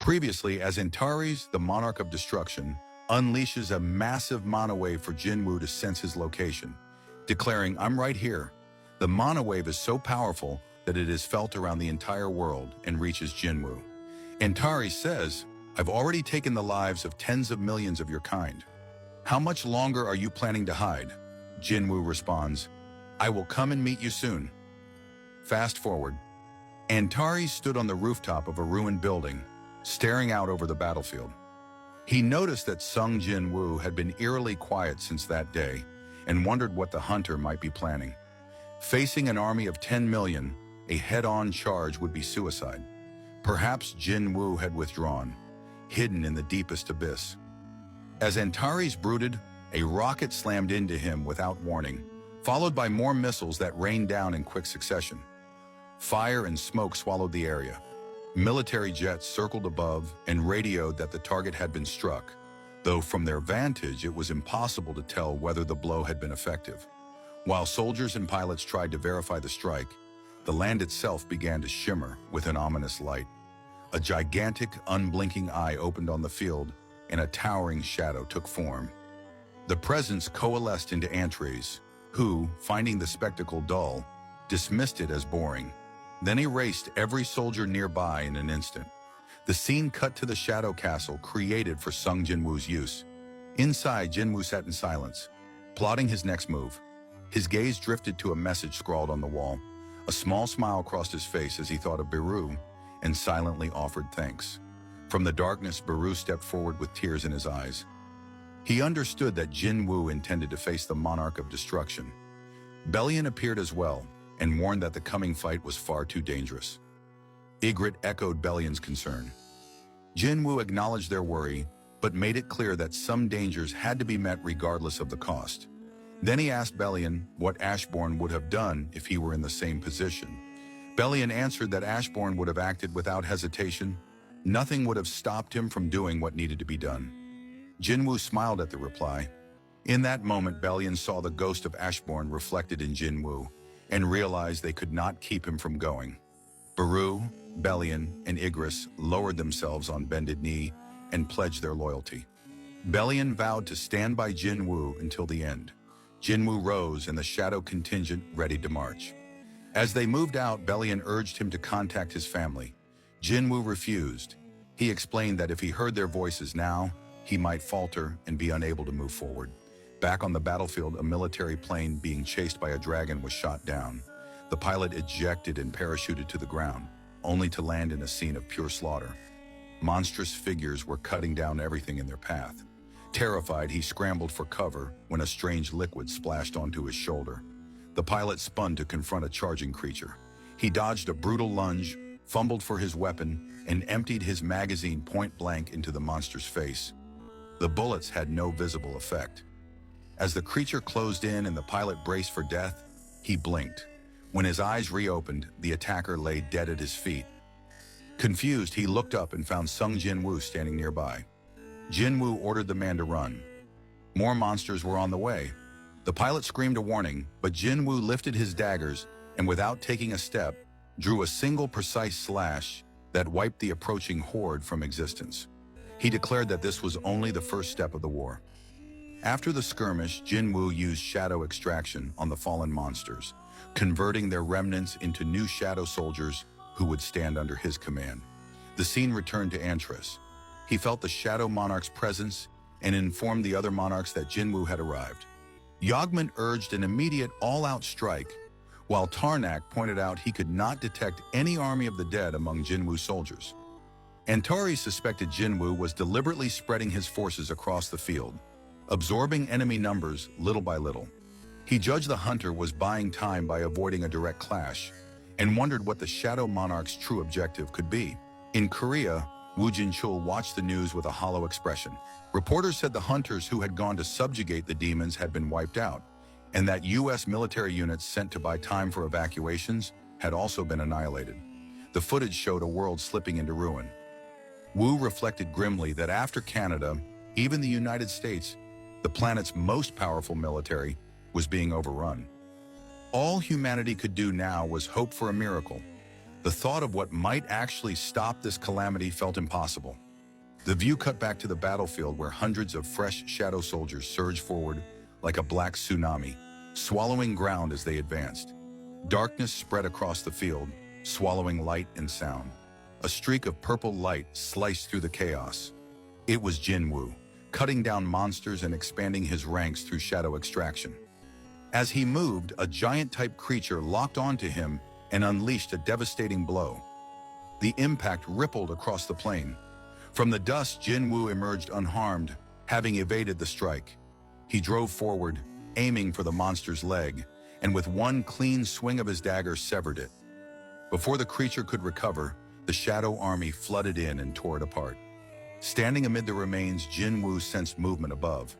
Previously, as Antares, the Monarch of Destruction, unleashes a massive mana wave for Jinwoo to sense his location, declaring, "I'm right here." The mana wave is so powerful that it is felt around the entire world and reaches Jinwoo. Antares says, "I've already taken the lives of tens of millions of your kind. How much longer are you planning to hide?" Jinwoo responds, "I will come and meet you soon." Fast forward. Antares stood on the rooftop of a ruined building, staring out over the battlefield. He noticed that Sung Jinwoo had been eerily quiet since that day and wondered what the hunter might be planning. Facing an army of 10 million, a head-on charge would be suicide. Perhaps Jinwoo had withdrawn, hidden in the deepest abyss. As Antares brooded, a rocket slammed into him without warning, followed by more missiles that rained down in quick succession. Fire and smoke swallowed the area. Military jets circled above and radioed that the target had been struck, though from their vantage it was impossible to tell whether the blow had been effective. While soldiers and pilots tried to verify the strike, the land itself began to shimmer with an ominous light. A gigantic, unblinking eye opened on the field, and a towering shadow took form. The presence coalesced into Antares, who, finding the spectacle dull, dismissed it as boring, then erased every soldier nearby in an instant. The scene cut to the shadow castle created for Sung Jinwoo's use. Inside, Jinwoo sat in silence, plotting his next move. His gaze drifted to a message scrawled on the wall. A small smile crossed his face as he thought of Beru and silently offered thanks. From the darkness, Beru stepped forward with tears in his eyes. He understood that Jinwoo intended to face the Monarch of Destruction. Bellion appeared as well, and warned that the coming fight was far too dangerous. Ygritte echoed Bellion's concern. Jinwoo acknowledged their worry, but made it clear that some dangers had to be met regardless of the cost. Then he asked Bellion what Ashbourne would have done if he were in the same position. Bellion answered that Ashbourne would have acted without hesitation. Nothing would have stopped him from doing what needed to be done. Jinwoo smiled at the reply. In that moment, Bellion saw the ghost of Ashbourne reflected in Jinwoo, and realized they could not keep him from going. Beru, Bellion, and Ygritte lowered themselves on bended knee and pledged their loyalty. Bellion vowed to stand by Jinwoo until the end. Jinwoo rose and the shadow contingent readied to march. As they moved out, Bellion urged him to contact his family. Jinwoo refused. He explained that if he heard their voices now, he might falter and be unable to move forward. Back on the battlefield, a military plane being chased by a dragon was shot down. The pilot ejected and parachuted to the ground, only to land in a scene of pure slaughter. Monstrous figures were cutting down everything in their path. Terrified, he scrambled for cover when a strange liquid splashed onto his shoulder. The pilot spun to confront a charging creature. He dodged a brutal lunge, fumbled for his weapon, and emptied his magazine point blank into the monster's face. The bullets had no visible effect. As the creature closed in and the pilot braced for death, he blinked. When his eyes reopened, the attacker lay dead at his feet. Confused, he looked up and found Sung Jinwoo standing nearby. Jinwoo ordered the man to run. More monsters were on the way. The pilot screamed a warning, but Jinwoo lifted his daggers and, without taking a step, drew a single precise slash that wiped the approaching horde from existence. He declared that this was only the first step of the war. After the skirmish, Jinwoo used shadow extraction on the fallen monsters, converting their remnants into new shadow soldiers who would stand under his command. The scene returned to Antares. He felt the Shadow Monarch's presence and informed the other monarchs that Jinwoo had arrived. Yogmont urged an immediate all-out strike, while Tarnak pointed out he could not detect any army of the dead among Jinwoo's soldiers. Antares suspected Jinwoo was deliberately spreading his forces across the field, absorbing enemy numbers little by little. He judged the hunter was buying time by avoiding a direct clash, and wondered what the Shadow Monarch's true objective could be. In Korea, Woo Jin-chul watched the news with a hollow expression. Reporters said the hunters who had gone to subjugate the demons had been wiped out, and that U.S. military units sent to buy time for evacuations had also been annihilated. The footage showed a world slipping into ruin. Woo reflected grimly that after Canada, even the United States, the planet's most powerful military, was being overrun. All humanity could do now was hope for a miracle. The thought of what might actually stop this calamity felt impossible. The view cut back to the battlefield where hundreds of fresh shadow soldiers surged forward like a black tsunami, swallowing ground as they advanced. Darkness spread across the field, swallowing light and sound. A streak of purple light sliced through the chaos. It was Jinwu, cutting down monsters and expanding his ranks through shadow extraction. As he moved, a giant-type creature locked onto him and unleashed a devastating blow. The impact rippled across the plain. From the dust, Jinwu emerged unharmed, having evaded the strike. He drove forward, aiming for the monster's leg, and with one clean swing of his dagger severed it. Before the creature could recover, the shadow army flooded in and tore it apart. Standing amid the remains, Jinwu sensed movement above.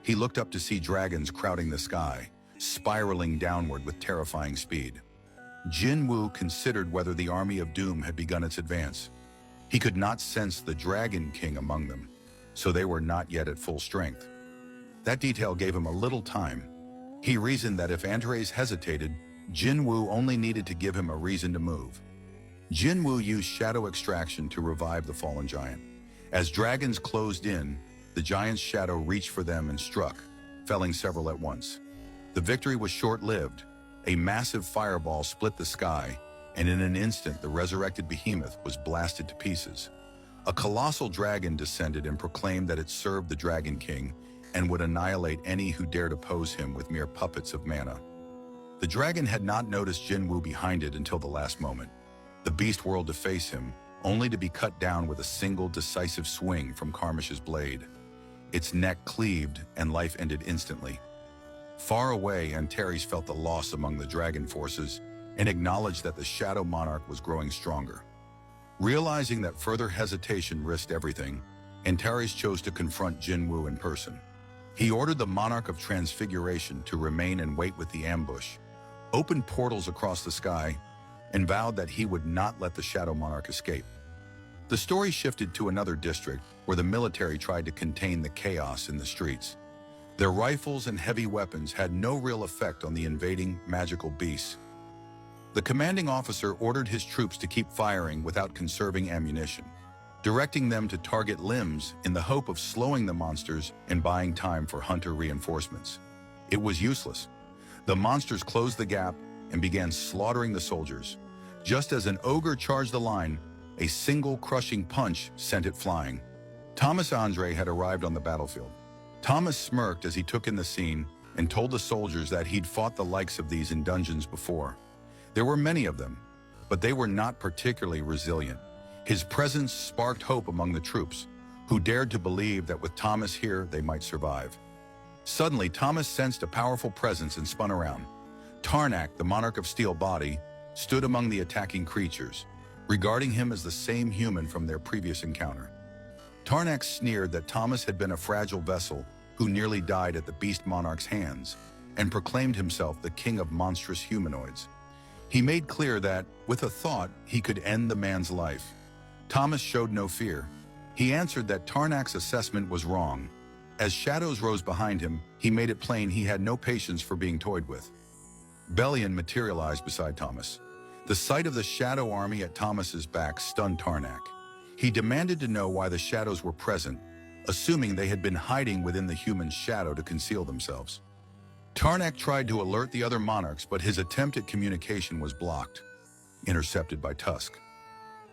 He looked up to see dragons crowding the sky, spiraling downward with terrifying speed. Jinwu considered whether the army of doom had begun its advance. He could not sense the Dragon King among them, so they were not yet at full strength. That detail gave him a little time. He reasoned that if Antares hesitated, Jinwu only needed to give him a reason to move. Jinwu used shadow extraction to revive the fallen giant. As dragons closed in, the giant's shadow reached for them and struck, felling several at once. The victory was short-lived. A massive fireball split the sky, and in an instant the resurrected behemoth was blasted to pieces. A colossal dragon descended and proclaimed that it served the Dragon King and would annihilate any who dared oppose him with mere puppets of mana. The dragon had not noticed Jinwu behind it until the last moment. The beast whirled to face him, only to be cut down with a single decisive swing from Karmash's blade. Its neck cleaved, and life ended instantly. Far away, Antares felt the loss among the dragon forces and acknowledged that the Shadow Monarch was growing stronger. Realizing that further hesitation risked everything, Antares chose to confront Jinwu in person. He ordered the Monarch of Transfiguration to remain and wait with the ambush, opened portals across the sky, and vowed that he would not let the Shadow Monarch escape. The story shifted to another district where the military tried to contain the chaos in the streets. Their rifles and heavy weapons had no real effect on the invading magical beasts. The commanding officer ordered his troops to keep firing without conserving ammunition, directing them to target limbs in the hope of slowing the monsters and buying time for hunter reinforcements. It was useless. The monsters closed the gap and began slaughtering the soldiers. Just as an ogre charged the line, a single crushing punch sent it flying. Thomas Andre had arrived on the battlefield. Thomas smirked as he took in the scene and told the soldiers that he'd fought the likes of these in dungeons before. There were many of them, but they were not particularly resilient. His presence sparked hope among the troops, who dared to believe that with Thomas here, they might survive. Suddenly, Thomas sensed a powerful presence and spun around. Tarnak, the Monarch of Steel Body, stood among the attacking creatures, regarding him as the same human from their previous encounter. Tarnak sneered that Thomas had been a fragile vessel who nearly died at the Beast Monarch's hands, and proclaimed himself the king of monstrous humanoids. He made clear that, with a thought, he could end the man's life. Thomas showed no fear. He answered that Tarnak's assessment was wrong. As shadows rose behind him, he made it plain he had no patience for being toyed with. Bellion materialized beside Thomas. The sight of the shadow army at Thomas's back stunned Tarnak. He demanded to know why the shadows were present, assuming they had been hiding within the human shadow to conceal themselves. Tarnak tried to alert the other monarchs, but his attempt at communication was blocked, intercepted by Tusk.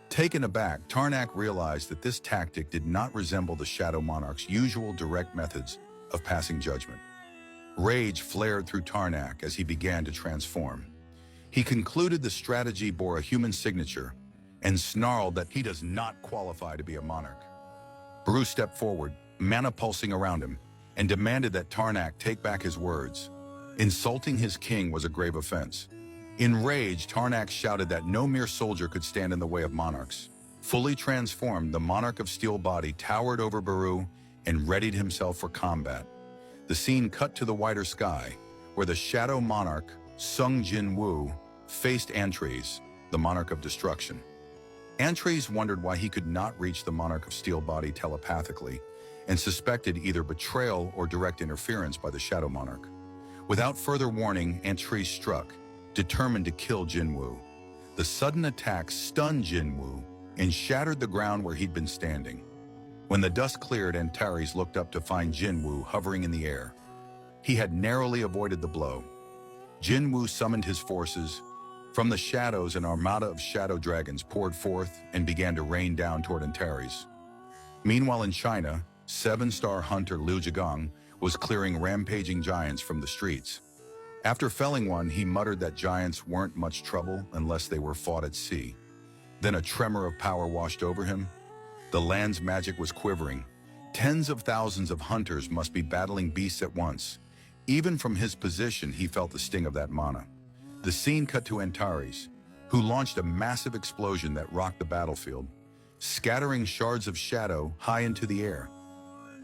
Taken aback, Tarnak realized that this tactic did not resemble the Shadow Monarch's usual direct methods of passing judgment. Rage flared through Tarnak as he began to transform. He concluded the strategy bore a human signature and snarled that he does not qualify to be a monarch. Bruce stepped forward, mana pulsing around him, and demanded that Tarnak take back his words. Insulting his king was a grave offense. Enraged, Tarnak shouted that no mere soldier could stand in the way of monarchs. Fully transformed, the Monarch of Steel Body towered over Baru and readied himself for combat. The scene cut to the wider sky, where the Shadow Monarch, Sung Jinwu, faced Antares, the Monarch of Destruction. Antares wondered why he could not reach the Monarch of Steel Body telepathically, and suspected either betrayal or direct interference by the Shadow Monarch. Without further warning, Antares struck, determined to kill Jinwu. The sudden attack stunned Jinwu and shattered the ground where he'd been standing. When the dust cleared, Antares looked up to find Jinwu hovering in the air. He had narrowly avoided the blow. Jinwu summoned his forces. From the shadows, an armada of shadow dragons poured forth and began to rain down toward Antares. Meanwhile in China, seven-star hunter Liu Zhigang was clearing rampaging giants from the streets. After felling one, he muttered that giants weren't much trouble unless they were fought at sea. Then a tremor of power washed over him. The land's magic was quivering. Tens of thousands of hunters must be battling beasts at once. Even from his position, he felt the sting of that mana. The scene cut to Antares, who launched a massive explosion that rocked the battlefield, scattering shards of shadow high into the air.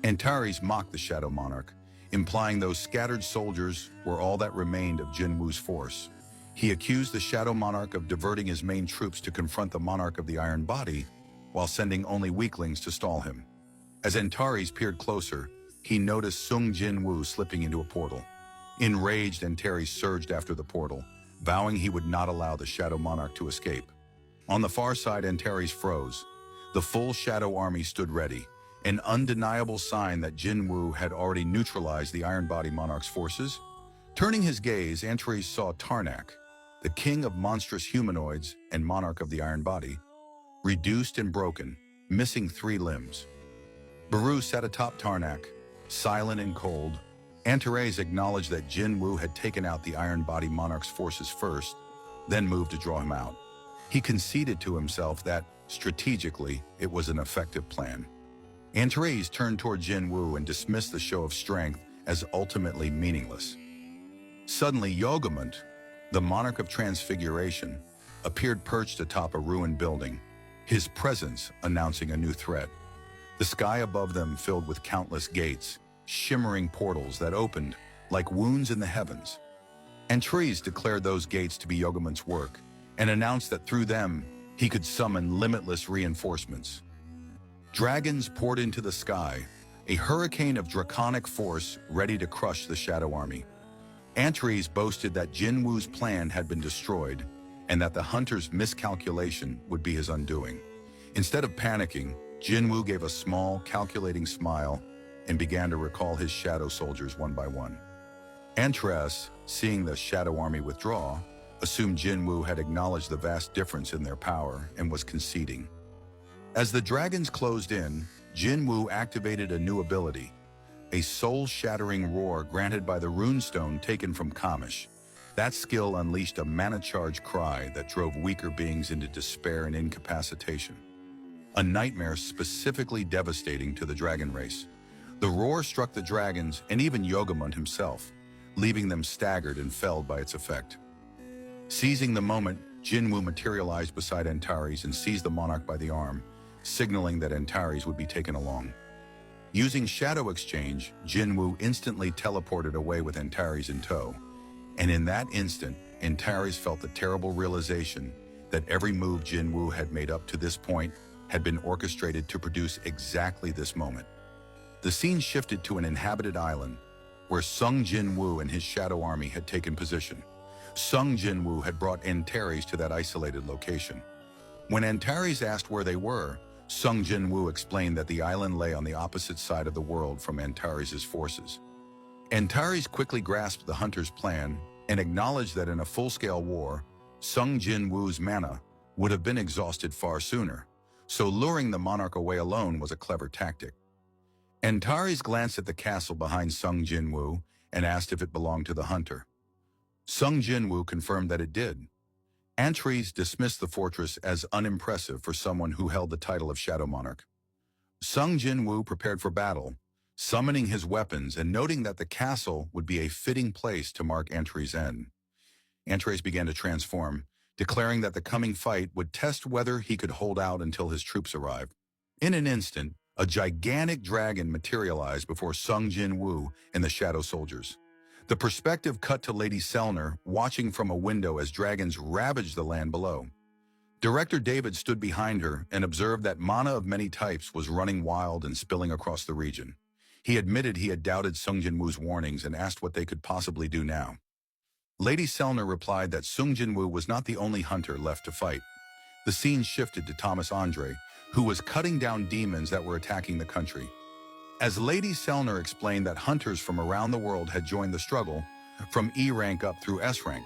Antares mocked the Shadow Monarch, implying those scattered soldiers were all that remained of Jinwu's force. He accused the Shadow Monarch of diverting his main troops to confront the Monarch of the Iron Body, while sending only weaklings to stall him. As Antares peered closer, he noticed Sung Jinwu slipping into a portal. Enraged, Antares surged after the portal, vowing he would not allow the Shadow Monarch to escape. On the far side, Antares froze. The full Shadow Army stood ready, an undeniable sign that Jinwu had already neutralized the Iron Body Monarch's forces. Turning his gaze, Antares saw Tarnak, the king of monstrous humanoids and monarch of the Iron Body, reduced and broken, missing 3 limbs. Baru sat atop Tarnak, silent and cold. Antares acknowledged that Jinwu had taken out the Iron Body Monarch's forces first, then moved to draw him out. He conceded to himself that, strategically, it was an effective plan. Antares turned toward Jinwu and dismissed the show of strength as ultimately meaningless. Suddenly, Yogamont, the monarch of transfiguration, appeared perched atop a ruined building, his presence announcing a new threat. The sky above them filled with countless gates, shimmering portals that opened like wounds in the heavens. Antares declared those gates to be Yogamont's work and announced that through them, he could summon limitless reinforcements. Dragons poured into the sky, a hurricane of draconic force ready to crush the Shadow Army. Antares boasted that Jinwu's plan had been destroyed and that the hunter's miscalculation would be his undoing. Instead of panicking, Jinwu gave a small, calculating smile and began to recall his shadow soldiers one by one. Antares, seeing the Shadow Army withdraw, assumed Jinwu had acknowledged the vast difference in their power and was conceding. As the dragons closed in, Jinwu activated a new ability, a soul-shattering roar granted by the runestone taken from Kamish. That skill unleashed a mana-charged cry that drove weaker beings into despair and incapacitation. A nightmare specifically devastating to the dragon race. The roar struck the dragons and even Yogamont himself, leaving them staggered and felled by its effect. Seizing the moment, Jinwu materialized beside Antares and seized the monarch by the arm, signaling that Antares would be taken along. Using Shadow Exchange, Jinwu instantly teleported away with Antares in tow. And in that instant, Antares felt the terrible realization that every move Jinwu had made up to this point had been orchestrated to produce exactly this moment. The scene shifted to an inhabited island, where Sung Jinwu and his Shadow Army had taken position. Sung Jinwu had brought Antares to that isolated location. When Antares asked where they were, Sung Jinwu explained that the island lay on the opposite side of the world from Antares' forces. Antares quickly grasped the hunter's plan and acknowledged that in a full-scale war, Sung Jinwu's mana would have been exhausted far sooner, so luring the monarch away alone was a clever tactic. Antares glanced at the castle behind Sung Jinwu and asked if it belonged to the hunter. Sung Jinwu confirmed that it did. Antares dismissed the fortress as unimpressive for someone who held the title of Shadow Monarch. Sung Jinwu prepared for battle, summoning his weapons and noting that the castle would be a fitting place to mark Antares' end. Antares began to transform, declaring that the coming fight would test whether he could hold out until his troops arrived. In an instant, a gigantic dragon materialized before Sung Jinwu and the Shadow Soldiers. The perspective cut to Lady Selner, watching from a window as dragons ravaged the land below. Director David stood behind her and observed that mana of many types was running wild and spilling across the region. He admitted he had doubted Sung Jinwu's warnings and asked what they could possibly do now. Lady Selner replied that Sung Jinwoo was not the only hunter left to fight. The scene shifted to Thomas Andre, who was cutting down demons that were attacking the country. As Lady Selner explained that hunters from around the world had joined the struggle, from E rank up through S rank,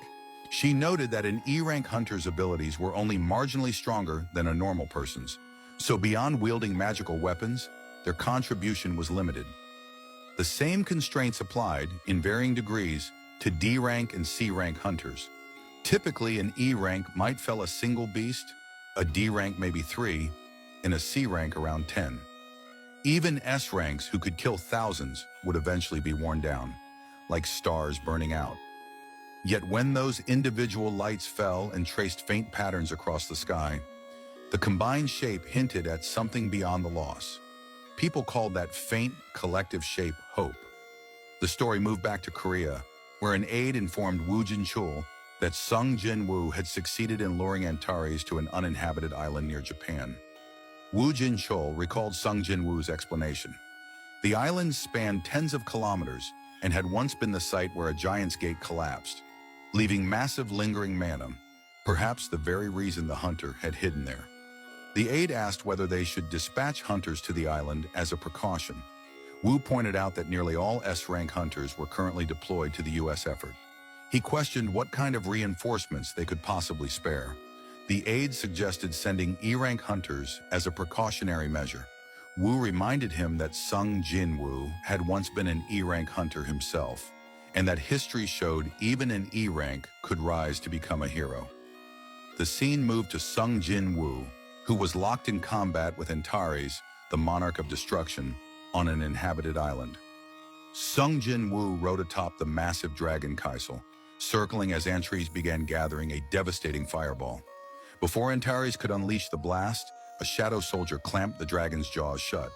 she noted that an E rank hunter's abilities were only marginally stronger than a normal person's, so beyond wielding magical weapons, their contribution was limited. The same constraints applied, in varying degrees, to D rank and C rank hunters. Typically, an E rank might fell a single beast, a D rank maybe 3, and a C rank around 10. Even S ranks who could kill thousands would eventually be worn down, like stars burning out. Yet when those individual lights fell and traced faint patterns across the sky, the combined shape hinted at something beyond the loss. People called that faint, collective shape hope. The story moved back to Korea, where an aide informed Woo Jin-chul that Sung Jin-woo had succeeded in luring Antares to an uninhabited island near Japan. Woo Jin-chul recalled Sung Jin-woo's explanation. The island spanned tens of kilometers and had once been the site where a giant's gate collapsed, leaving massive lingering mana, perhaps the very reason the hunter had hidden there. The aide asked whether they should dispatch hunters to the island as a precaution. Woo pointed out that nearly all S-rank hunters were currently deployed to the U.S. effort. He questioned what kind of reinforcements they could possibly spare. The aide suggested sending E-rank hunters as a precautionary measure. Woo reminded him that Sung Jin-woo had once been an E-rank hunter himself, and that history showed even an E-rank could rise to become a hero. The scene moved to Sung Jin-woo, who was locked in combat with Antares, the monarch of destruction, on an inhabited island. Sung Jin-woo rode atop the massive dragon Kaisel, circling as Antares began gathering a devastating fireball. Before Antares could unleash the blast, a shadow soldier clamped the dragon's jaws shut.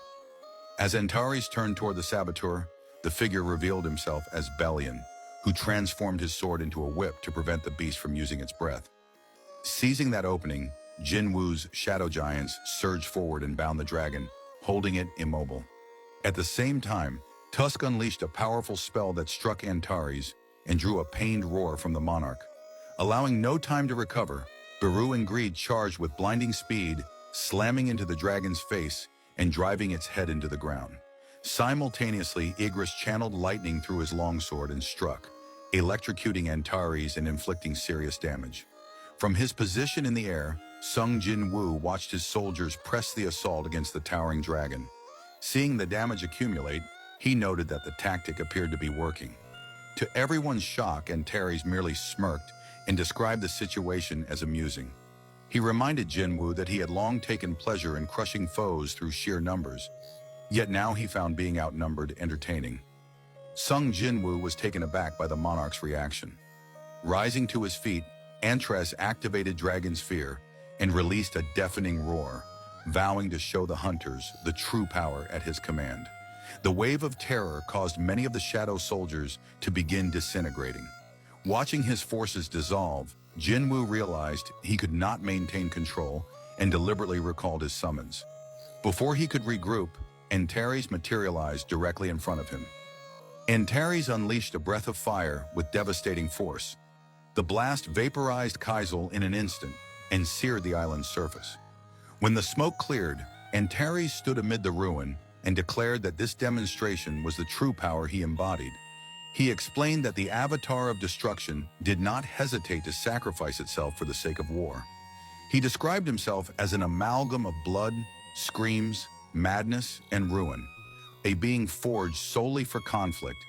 As Antares turned toward the saboteur, the figure revealed himself as Belian, who transformed his sword into a whip to prevent the beast from using its breath. Seizing that opening, Jin-woo's shadow giants surged forward and bound the dragon, holding it immobile. At the same time, Tusk unleashed a powerful spell that struck Antares and drew a pained roar from the monarch. Allowing no time to recover, Beru and Greed charged with blinding speed, slamming into the dragon's face and driving its head into the ground. Simultaneously, Igris channeled lightning through his longsword and struck, electrocuting Antares and inflicting serious damage. From his position in the air, Sung Jin-woo watched his soldiers press the assault against the towering dragon. Seeing the damage accumulate, he noted that the tactic appeared to be working. To everyone's shock, Antares merely smirked and described the situation as amusing. He reminded Jin-woo that he had long taken pleasure in crushing foes through sheer numbers, yet now he found being outnumbered entertaining. Sung Jin-woo was taken aback by the monarch's reaction. Rising to his feet, Antares activated Dragon's Fear and released a deafening roar, vowing to show the hunters the true power at his command. The wave of terror caused many of the shadow soldiers to begin disintegrating. Watching his forces dissolve, Jin-woo realized he could not maintain control and deliberately recalled his summons. Before he could regroup, Antares materialized directly in front of him. Antares unleashed a breath of fire with devastating force. The blast vaporized Kaisel in an instant and seared the island's surface. When the smoke cleared, Antares stood amid the ruin and declared that this demonstration was the true power he embodied. He explained that the Avatar of Destruction did not hesitate to sacrifice itself for the sake of war. He described himself as an amalgam of blood, screams, madness, and ruin, a being forged solely for conflict.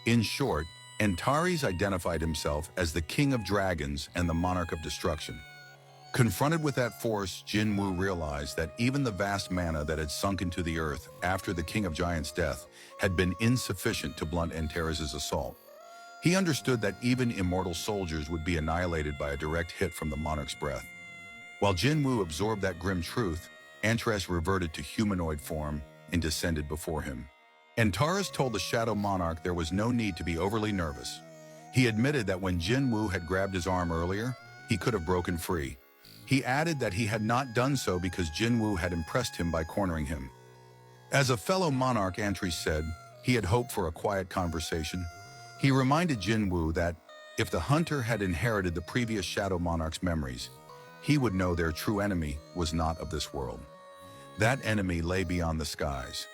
In short, Antares identified himself as the King of Dragons and the Monarch of Destruction. Confronted with that force, Jin-woo realized that even the vast mana that had sunk into the earth after the King of Giants' death had been insufficient to blunt Antares' assault. He understood that even immortal soldiers would be annihilated by a direct hit from the monarch's breath. While Jin-woo absorbed that grim truth, Antares reverted to humanoid form and descended before him. Antares told the Shadow Monarch there was no need to be overly nervous. He admitted that when Jin-woo had grabbed his arm earlier, he could have broken free. He added that he had not done so because Jin-woo had impressed him by cornering him. As a fellow monarch, Antares said, he had hoped for a quiet conversation. He reminded Jin-woo that, If the hunter had inherited the previous Shadow Monarch's memories, he would know their true enemy was not of this world. That enemy lay beyond the skies,